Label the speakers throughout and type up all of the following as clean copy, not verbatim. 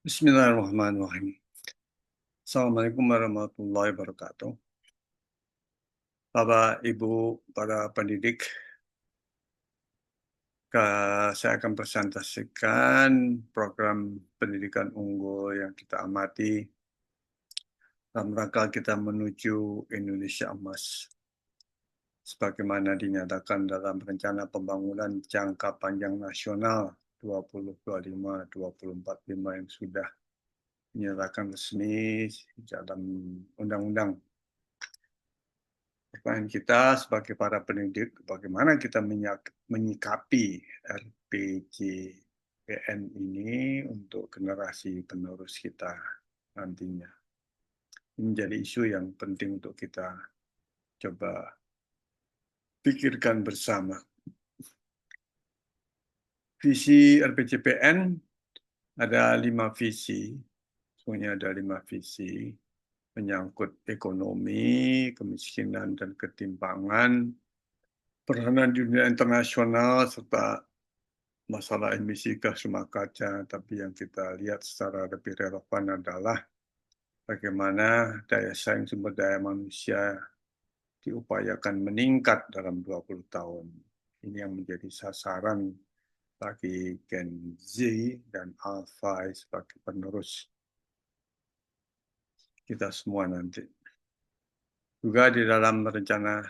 Speaker 1: Bismillahirrahmanirrahim. Assalamualaikum warahmatullahi wabarakatuh. Bapak, Ibu, para pendidik, saya akan presentasikan program pendidikan unggul yang kita amati dalam rangka kita menuju Indonesia Emas. Sebagaimana dinyatakan dalam Rencana Pembangunan Jangka Panjang Nasional 2025-2045 yang sudah dinyatakan resmi dalam Undang-Undang. Pertanyaan kita sebagai para pendidik, bagaimana kita menyikapi RPJPN ini untuk generasi penerus kita nantinya. Ini menjadi isu yang penting untuk kita coba pikirkan bersama. Visi RPJPN ada 5 visi, semuanya ada 5 visi, menyangkut ekonomi, kemiskinan dan ketimpangan, peranan dunia internasional, serta masalah emisi gas rumah kaca. Tapi yang kita lihat secara lebih relevan adalah bagaimana daya saing sumber daya manusia diupayakan meningkat dalam 20 tahun. Ini yang menjadi sasaran bagi Gen Z dan Alpha sebagai penerus kita semua nanti. Juga di dalam rencana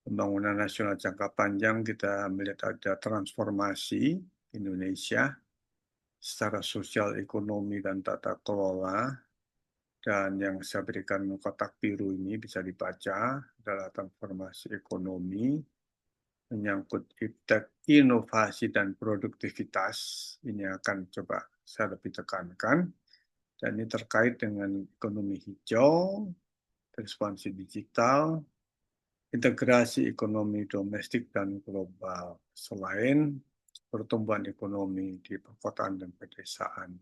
Speaker 1: pembangunan nasional jangka panjang kita melihat ada transformasi Indonesia secara sosial, ekonomi, dan tata kelola. Dan yang saya berikan kotak biru ini bisa dibaca adalah transformasi ekonomi, menyangkut iptek inovasi dan produktivitas. Ini akan coba saya lebih tekankan. Dan ini terkait dengan ekonomi hijau, transformasi digital, integrasi ekonomi domestik dan global, selain pertumbuhan ekonomi di perkotaan dan pedesaan.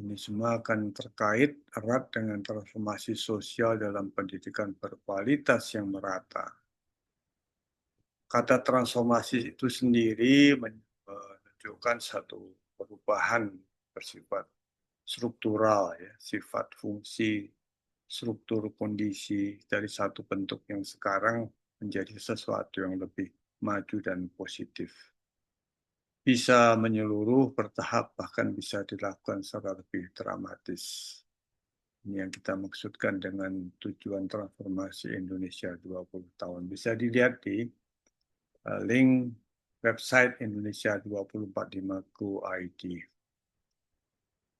Speaker 1: Ini semua akan terkait erat dengan transformasi sosial dalam pendidikan berkualitas yang merata. Kata transformasi itu sendiri menunjukkan satu perubahan bersifat struktural, ya, sifat fungsi, struktur kondisi dari satu bentuk yang sekarang menjadi sesuatu yang lebih maju dan positif. Bisa menyeluruh, bertahap, bahkan bisa dilakukan secara lebih dramatis. Ini yang kita maksudkan dengan tujuan transformasi Indonesia 20 tahun. Bisa dilihat di link website Indonesia 2045.go.id.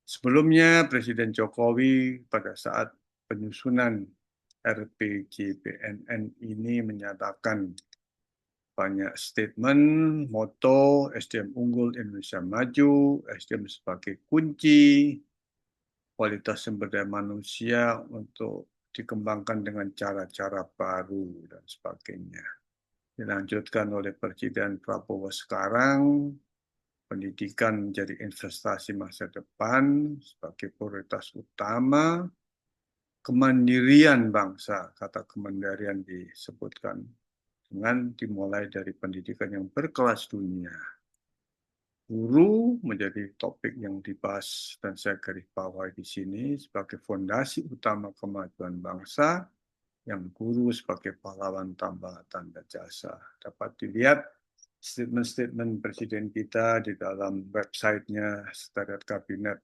Speaker 1: Sebelumnya, Presiden Jokowi pada saat penyusunan RPJPNN ini menyatakan banyak statement, moto, SDM unggul Indonesia maju, SDM sebagai kunci, kualitas sumber daya manusia untuk dikembangkan dengan cara-cara baru dan sebagainya. Dilanjutkan oleh Presiden Prabowo sekarang, pendidikan menjadi investasi masa depan sebagai prioritas utama, kemandirian bangsa, kata kemandirian disebutkan, dengan dimulai dari pendidikan yang berkelas dunia. Guru menjadi topik yang dibahas dan saya garis bawahi di sini sebagai fondasi utama kemajuan bangsa, yang guru sebagai pahlawan tanpa tanda jasa. Dapat dilihat statement-statement Presiden kita di dalam websitenya Sekretariat Kabinet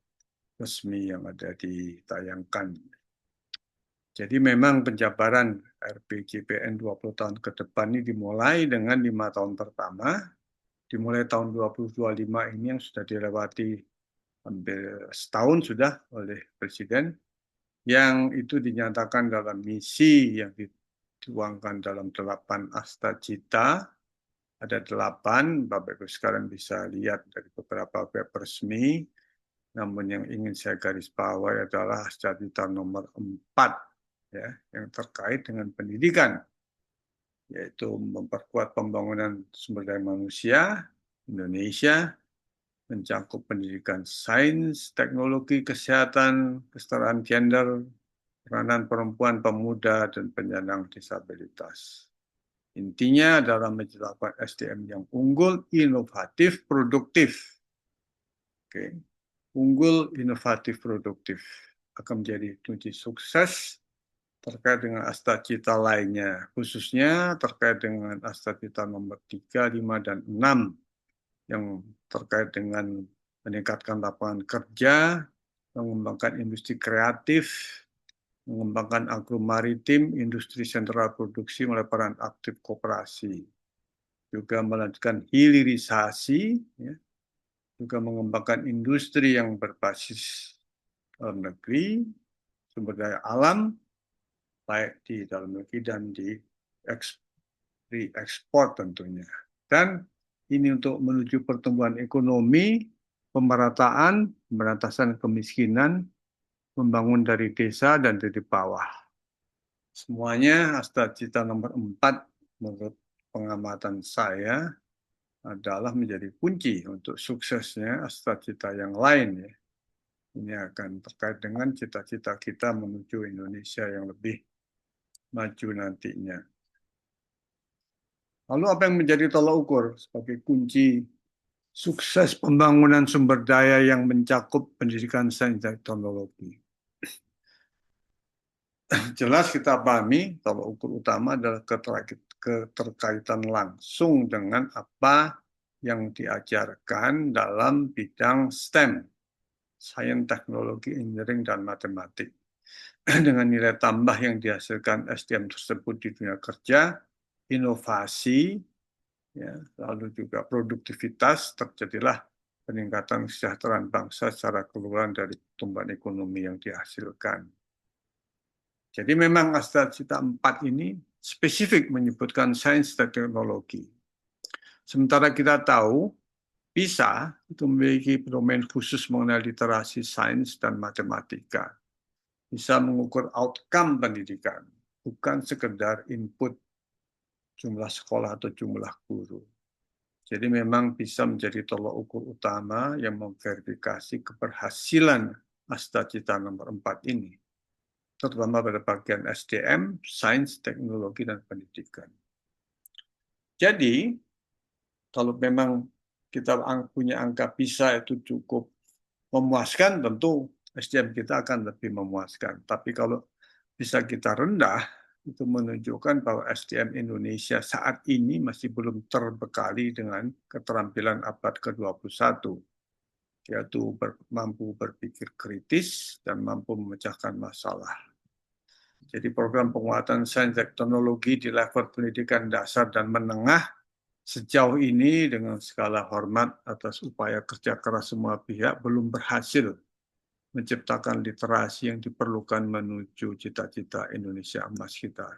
Speaker 1: resmi yang ada ditayangkan. Jadi memang penjabaran RPJPN 20 tahun ke depan ini dimulai dengan 5 tahun pertama, dimulai tahun 2025 ini yang sudah dilewati hampir setahun sudah oleh Presiden, yang itu dinyatakan dalam misi yang dituangkan dalam 8 asta cita. Ada 8, Bapak Ibu sekarang bisa lihat dari beberapa web resmi, namun yang ingin saya garis bawahi adalah asta cita nomor 4, ya, yang terkait dengan pendidikan, yaitu memperkuat pembangunan sumber daya manusia Indonesia, mencakup pendidikan sains, teknologi, kesehatan, kesetaraan gender, peranan perempuan, pemuda, dan penyandang disabilitas. Intinya adalah menciptakan SDM yang unggul, inovatif, produktif. Oke. unggul, inovatif, produktif. Akan menjadi kunci sukses terkait dengan asta-cita lainnya, khususnya terkait dengan asta-cita nomor 3, 5, dan 6 yang terkait dengan meningkatkan lapangan kerja, mengembangkan industri kreatif, mengembangkan agromaritim, industri sentral produksi melalui peran aktif koperasi, juga melanjutkan hilirisasi, ya, juga mengembangkan industri yang berbasis dalam negeri, sumber daya alam, baik di dalam negeri dan di ekspor tentunya. Dan ini untuk menuju pertumbuhan ekonomi, pemerataan, pemberantasan kemiskinan, membangun dari desa dan dari bawah. Semuanya asta cita nomor 4 menurut pengamatan saya adalah menjadi kunci untuk suksesnya asta cita yang lain ya. Ini akan terkait dengan cita-cita kita menuju Indonesia yang lebih maju nantinya. Lalu apa yang menjadi tolak ukur sebagai kunci sukses pembangunan sumber daya yang mencakup pendidikan sains dan teknologi? Jelas kita pahami tolak ukur utama adalah keterkaitan langsung dengan apa yang diajarkan dalam bidang STEM, sains, teknologi, engineering, dan matematik. Dengan nilai tambah yang dihasilkan SDM tersebut di dunia kerja, inovasi, ya, lalu juga produktivitas, terjadilah peningkatan kesejahteraan bangsa secara keseluruhan dari pertumbuhan ekonomi yang dihasilkan. Jadi memang asta cita 4 ini spesifik menyebutkan sains dan teknologi. Sementara kita tahu PISA itu memiliki domain khusus mengenai literasi sains dan matematika. Bisa mengukur outcome pendidikan, bukan sekedar input jumlah sekolah atau jumlah guru. Jadi memang bisa menjadi tolak ukur utama yang memverifikasi keberhasilan asta cita nomor 4 ini, terutama pada bagian SDM, sains, teknologi, dan pendidikan. Jadi, kalau memang kita punya angka PISA itu cukup memuaskan, tentu SDM kita akan lebih memuaskan. Tapi kalau PISA kita rendah, itu menunjukkan bahwa SDM Indonesia saat ini masih belum terbekali dengan keterampilan abad ke-21, yaitu mampu berpikir kritis dan mampu memecahkan masalah. Jadi program penguatan sains teknologi di level pendidikan dasar dan menengah sejauh ini dengan segala hormat atas upaya kerja keras semua pihak belum berhasil menciptakan literasi yang diperlukan menuju cita-cita Indonesia emas kita.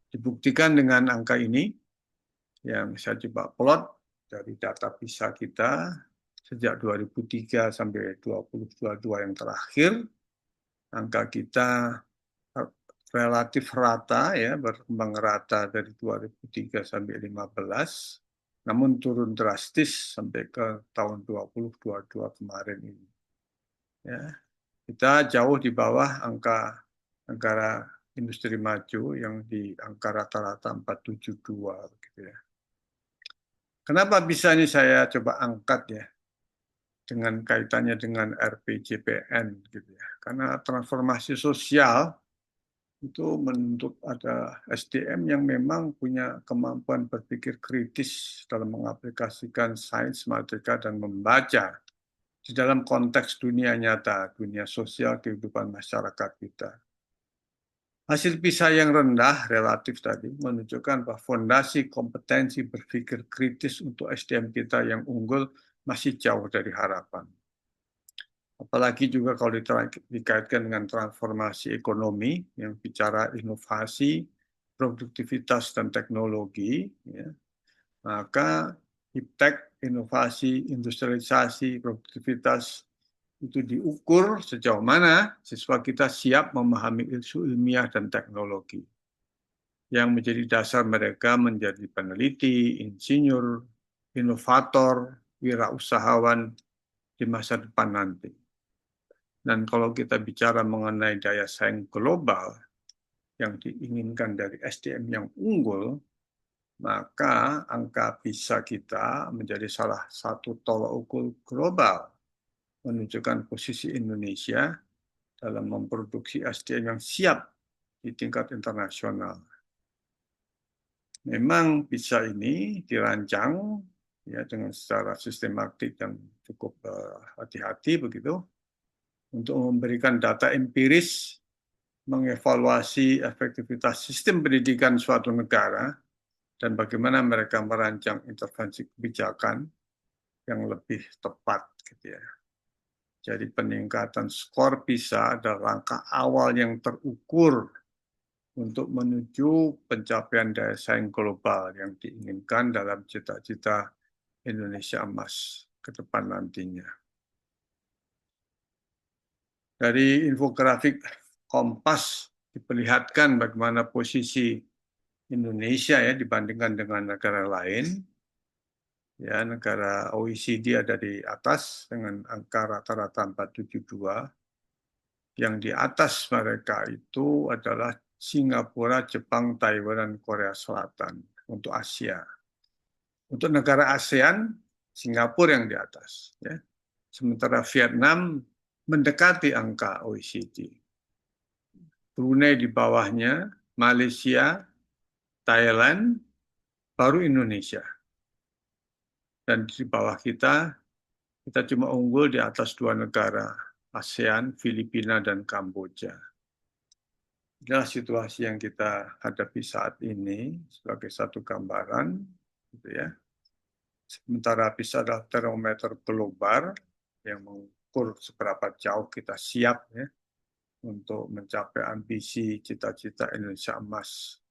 Speaker 1: Dibuktikan dengan angka ini yang saya coba plot dari data PISA kita sejak 2003 sampai 2022 yang terakhir, angka kita relatif rata ya, berkembang rata dari 2003 sampai 2015, namun turun drastis sampai ke tahun 2022 kemarin ini. Ya, kita jauh di bawah angka negara industri maju yang di angka rata-rata 472 gitu ya. Kenapa bisa ini saya coba angkat ya dengan kaitannya dengan RPJPN gitu ya. Karena transformasi sosial itu menuntut ada SDM yang memang punya kemampuan berpikir kritis dalam mengaplikasikan sains, matematika, dan membaca di dalam konteks dunia nyata, dunia sosial, kehidupan masyarakat kita. Hasil PISA yang rendah relatif tadi menunjukkan bahwa fondasi kompetensi berpikir kritis untuk SDM kita yang unggul masih jauh dari harapan. Apalagi juga kalau dikaitkan dengan transformasi ekonomi yang bicara inovasi, produktivitas, dan teknologi, ya, maka iptek, inovasi, industrialisasi, produktivitas itu diukur sejauh mana siswa kita siap memahami isu ilmiah dan teknologi yang menjadi dasar mereka menjadi peneliti, insinyur, inovator, wirausahawan di masa depan nanti. Dan kalau kita bicara mengenai daya saing global yang diinginkan dari SDM yang unggul, maka angka PISA kita menjadi salah satu tolak ukur global menunjukkan posisi Indonesia dalam memproduksi SDM yang siap di tingkat internasional. Memang PISA ini dirancang ya dengan secara sistematik dan cukup hati-hati begitu untuk memberikan data empiris mengevaluasi efektivitas sistem pendidikan suatu negara dan bagaimana mereka merancang intervensi kebijakan yang lebih tepat gitu ya. Jadi peningkatan skor PISA adalah langkah awal yang terukur untuk menuju pencapaian daya saing global yang diinginkan dalam cita-cita Indonesia Emas ke depan nantinya. Dari infografik Kompas diperlihatkan bagaimana posisi Indonesia ya dibandingkan dengan negara lain. Ya, negara OECD ada di atas dengan angka rata-rata 472. Yang di atas mereka itu adalah Singapura, Jepang, Taiwan, dan Korea Selatan untuk Asia. Untuk negara ASEAN, Singapura yang di atas. Ya. Sementara Vietnam mendekati angka OECD. Brunei di bawahnya, Malaysia, Thailand, baru Indonesia. Dan di bawah kita cuma unggul di atas dua negara, ASEAN, Filipina, dan Kamboja. Inilah situasi yang kita hadapi saat ini sebagai satu gambaran, gitu ya. Sementara PISA adalah termometer global yang mengukur seberapa jauh kita siap ya untuk mencapai ambisi cita-cita Indonesia Emas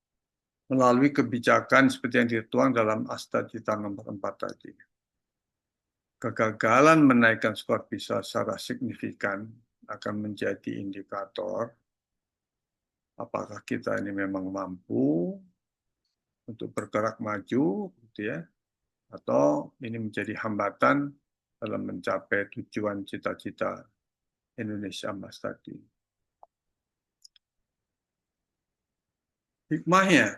Speaker 1: melalui kebijakan seperti yang dituang dalam Asta Cita nomor 4 tadi. Kegagalan menaikkan skor PISA secara signifikan akan menjadi indikator apakah kita ini memang mampu untuk bergerak maju, gitu ya, atau ini menjadi hambatan dalam mencapai tujuan cita-cita Indonesia Emas tadi. Hikmahnya,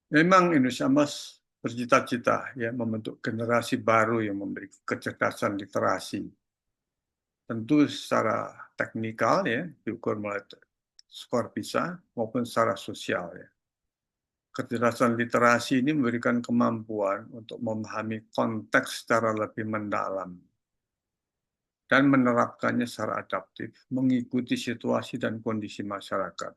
Speaker 1: memang Indonesia Emas bercita-cita ya membentuk generasi baru yang memberi kecerdasan literasi. Tentu secara teknikal ya diukur melalui skor PISA maupun secara sosial ya. Kecerdasan literasi ini memberikan kemampuan untuk memahami konteks secara lebih mendalam dan menerapkannya secara adaptif, mengikuti situasi dan kondisi masyarakat,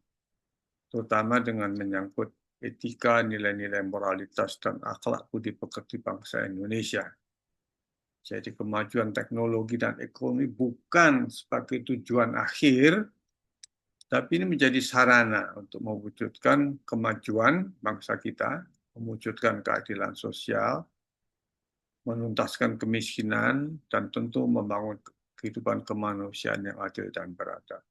Speaker 1: terutama dengan menyangkut etika, nilai-nilai moralitas, dan akhlak budi pekerti bangsa Indonesia. Jadi kemajuan teknologi dan ekonomi bukan sebagai tujuan akhir, tapi ini menjadi sarana untuk mewujudkan kemajuan bangsa kita, mewujudkan keadilan sosial, menuntaskan kemiskinan, dan tentu membangun kehidupan kemanusiaan yang adil dan beradab.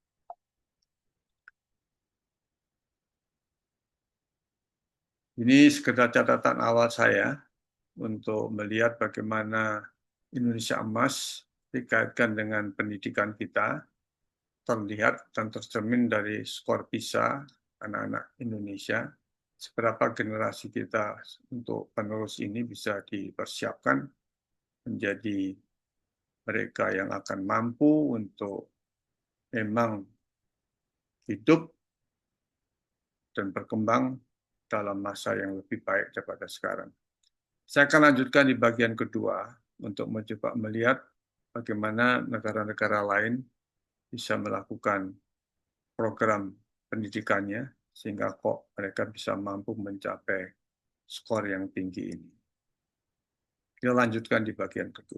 Speaker 1: Ini sekedar catatan awal saya untuk melihat bagaimana Indonesia Emas dikaitkan dengan pendidikan kita, terlihat dan tercermin dari skor PISA anak-anak Indonesia, seberapa generasi kita untuk penerus ini bisa dipersiapkan menjadi mereka yang akan mampu untuk memang hidup dan berkembang dalam masa yang lebih baik daripada sekarang. Saya akan lanjutkan di bagian kedua untuk mencoba melihat bagaimana negara-negara lain bisa melakukan program pendidikannya sehingga kok mereka bisa mampu mencapai skor yang tinggi ini. Kita lanjutkan di bagian kedua.